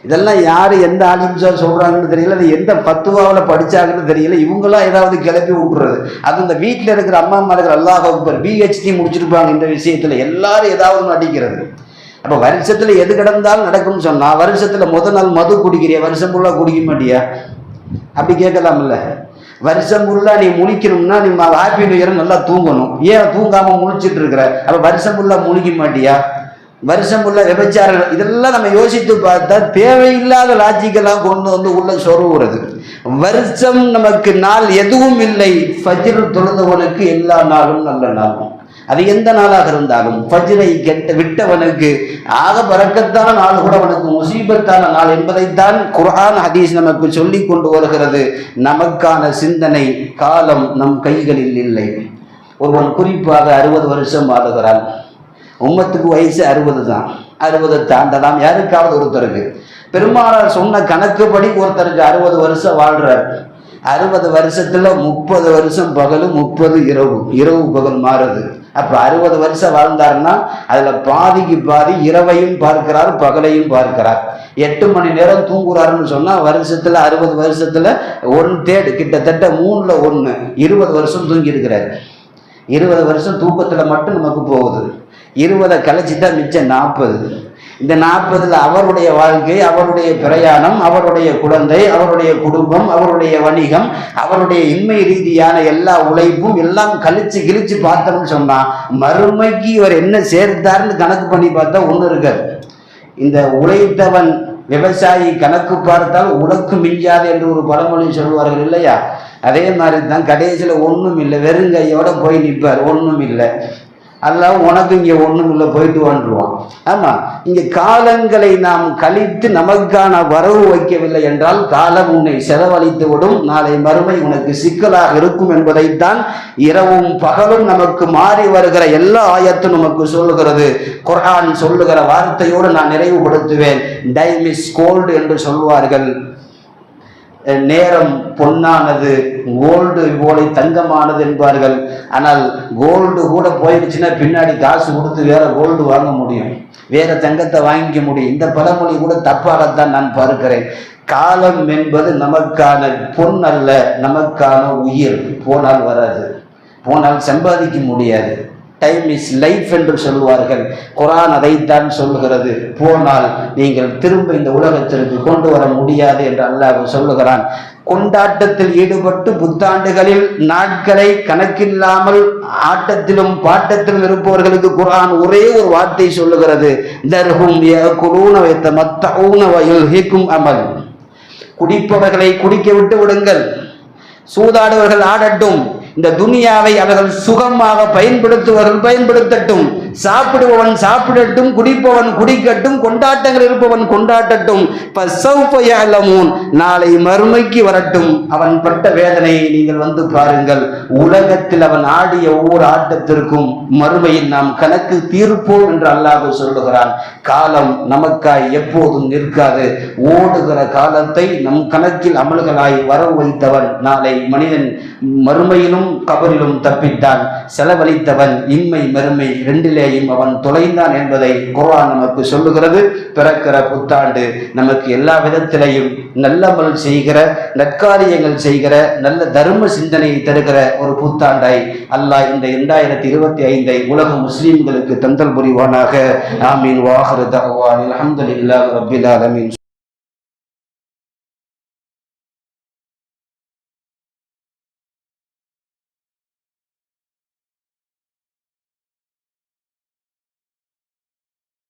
Speaker 1: இதெல்லாம் யார் எந்த ஆலிம்ஸா சொல்கிறாங்கன்னு தெரியல, அது எந்த பத்துவாவில் படித்தாங்கன்னு தெரியல. இவங்களாம் ஏதாவது கிளப்பி விட்டுறது. அது இந்த வீட்டில் இருக்கிற அம்மா இருக்கிற அல்லாஹ் அக்பர் PhD முடிச்சிருப்பாங்க இந்த விஷயத்தில். எல்லாரும் ஏதாவது நடிக்கிறது. அப்போ வருஷத்தில் எது கிடந்தாலும் நடக்கும்னு சொன்னால், வருஷத்தில் முதல் நாள் மது குடிக்கிறியா, வருஷம் ஃபுல்லாக குடிக்க மாட்டியா அப்படி கேட்கலாம்ல. வருஷம் ஃபுல்லாக நீ முழிக்கணும்னா நீ ஹாப்பி நியூ இயர் நல்லா தூங்கணும். ஏன் தூங்காமல் முழிச்சிட்டு இருக்கிற? அப்போ வருஷம் ஃபுல்லாக முழிக்க மாட்டியா? வருஷம் உள்ள விபச்சாரங்கள் இதெல்லாம் நம்ம யோசித்து பார்த்தா தேவையில்லாத லாஜிக்கெல்லாம் கொண்டு வந்து உள்ள சொருவுறது. வருஷம் நமக்கு நாள் எதுவும் இல்லை. ஃபஜ்ர் தொழுதவனுக்கு எல்லா நாளும் நல்ல நாள். அது எந்த நாளாக இருந்தாலும் ஃபஜ்ரை விட்டவனுக்கு ஆக பரக்கத்தான நாள் கூட அவனுக்கு முசீபத்தான நாள் என்பதைத்தான் குர்ஆன் ஹதீஸ் நமக்கு சொல்லி கொண்டு வருகிறது. நமக்கான சிந்தனை காலம் நம் கைகளில் இல்லை. ஒருவன் குறிப்பாக 60 வருஷம் வாழுகிறான். உம்மத்துக்கு வயசு 60 தான். 60 தாண்டலாம் யாருக்காவது ஒருத்தருக்கு. பெருமானார் சொன்ன கணக்குப்படி ஒருத்தருக்கு 60 வருஷம் வாழ்றார். 60 வருஷத்துல 30 வருஷம் பகலும் 30 இரவு பகல் மாறுது. அப்ப 60 வருஷம் வாழ்ந்தாருன்னா அதுல பாதிக்கு பாதி இரவையும் பார்க்கிறார், பகலையும் பார்க்கிறார். 8 மணி நேரம் தூங்குறாருன்னு சொன்னா வருஷத்துல 60 வருஷத்துல 1/3 கிட்டத்தட்ட 3ல் 1 20 வருஷம் தூங்கி இருக்கிறார். 20 வருஷம் தூக்கத்துல மட்டும் நமக்கு போகுது. 20 கழிச்சுட்டா மிச்சம் 40. இந்த 40ல் அவருடைய வாழ்க்கை, அவருடைய பிரயாணம், அவருடைய குழந்தை, அவருடைய குடும்பம், அவருடைய வணிகம், அவருடைய இன்மை ரீதியான எல்லா உழைப்பும் எல்லாம் கிழிச்சு பார்த்தோம்னு சொன்னா மறுமைக்கு இவர் என்ன சேர்த்தாருன்னு கணக்கு பண்ணி பார்த்தா ஒண்ணு இருக்காது. இந்த உழைத்தவன் விவசாயி கணக்கு பார்த்தால் உனக்கு மிஞ்சாது என்று ஒரு பழமொழி சொல்லுவார்கள் இல்லையா? அதே மாதிரி தான் கடைசியில் ஒன்றும் இல்லை, வெறுங்கையோட போய் நிற்பார். ஒன்றும் இல்லை, அல்லாஹ் உனக்கு இங்கே ஒன்றும் இல்லை, போயிட்டு வந்துடுவான். ஆமாம், இங்கே காலங்களை நாம் கழித்து நமக்கான வரவு வைக்கவில்லை என்றால் காலம் உன்னை செலவழித்து விடும். நாளை மறுமை உனக்கு சிக்கலாக இருக்கும் என்பதைத்தான் இரவும் பகலும் நமக்கு மாறி வருகிற எல்லா ஆயத்தும் நமக்கு சொல்லுகிறது. குர்ஆன் சொல்லுகிற வார்த்தையோடு நான் நிறைவுபடுத்துவேன். டைம் இஸ் கோல்டு என்று சொல்வார்கள். நேரம் பொன்னானது, கோல்டு போல தங்கமானது என்பார்கள். ஆனால் கோல்டு கூட போயிடுச்சுன்னா பின்னாடி காசு கொடுத்து வேற கோல்டு வாங்க முடியும், வேற தங்கத்தை வாங்கிக்க முடியும். இந்த பழமொழி கூட தப்பாகத்தான் நான் பார்க்கிறேன். காலம் என்பது நமக்கான பொன் அல்ல, நமக்கான உயிர். போனால் வராது, போனால் சம்பாதிக்க முடியாது. டைம் இஸ் லைஃப் என்று சொல்வார்கள். குர்ஆன் அதைத்தான் சொல்லுகிறது. போனால் நீங்கள் திரும்ப இந்த உலகத்திற்கு கொண்டு வர முடியாது என்று அல்லாஹ் சொல்லுகிறான். கொண்டாட்டத்தில் ஈடுபட்டு புத்தாண்டுகளில் நாட்களை கணக்கில்லாமல் ஆட்டத்திலும் பாட்டத்திலும் இருப்பவர்களுக்கு குர்ஆன் ஒரே ஒரு வார்த்தை சொல்லுகிறது, தர்ஹும் யகுலூன வயதமத்தஊன வயுல்ஹிகும் அமல். குடிப்பவர்களை குடிக்க விட்டு விடுங்கள், சூதாடுவர்கள் ஆடட்டும், இந்த துனியாவை அவர்கள் சுகமாக பயன்படுத்தட்டும், சாப்பிடுபவன் சாப்பிடட்டும், குடிப்பவன் குடிக்கட்டும், கொண்டாட்டங்கள் இருப்பவன் கொண்டாட்டட்டும். நாளை மறுமைக்கு வரட்டும், அவன் பட்ட வேதனையை நீங்கள் வந்து பாருங்கள். உலகத்தில் அவன் ஆடிய ஒவ்வொரு ஆட்டத்திற்கும் மறுமையில் நாம் கணக்கு தீர்ப்போம் என்று அல்லாஹ் சொல்லுகிறான். காலம் நமக்காய் எப்போதும் நிற்காது. ஓடுகிற காலத்தை நம் கணக்கில் அமல்களாய் வரவு வைத்தவன் நாளை மனிதன் மறுமையிலும் கபரிலும் தப்பித்தான். செலவழித்தவன் இம்மை மறுமை ரெண்டிலேயும் அவன் தொலைந்தான் என்பதை குர்ஆன் நமக்கு சொல்லுகிறது. பிறக்கிற புத்தாண்டு நமக்கு எல்லா விதத்திலையும் நல்லமல் செய்கிற, நற்காரியங்கள் செய்கிற, நல்ல தர்ம சிந்தனையை தருகிற ஒரு புத்தாண்டாய் அல்லாஹ் இந்த 2025 உலக முஸ்லிம்களுக்கு தந்தல் புரிவானாக. ஆமீன். வாஹிரு தஅவானில் அல்ஹம்துலில்லாஹி ரப்பில் ஆலமீன்.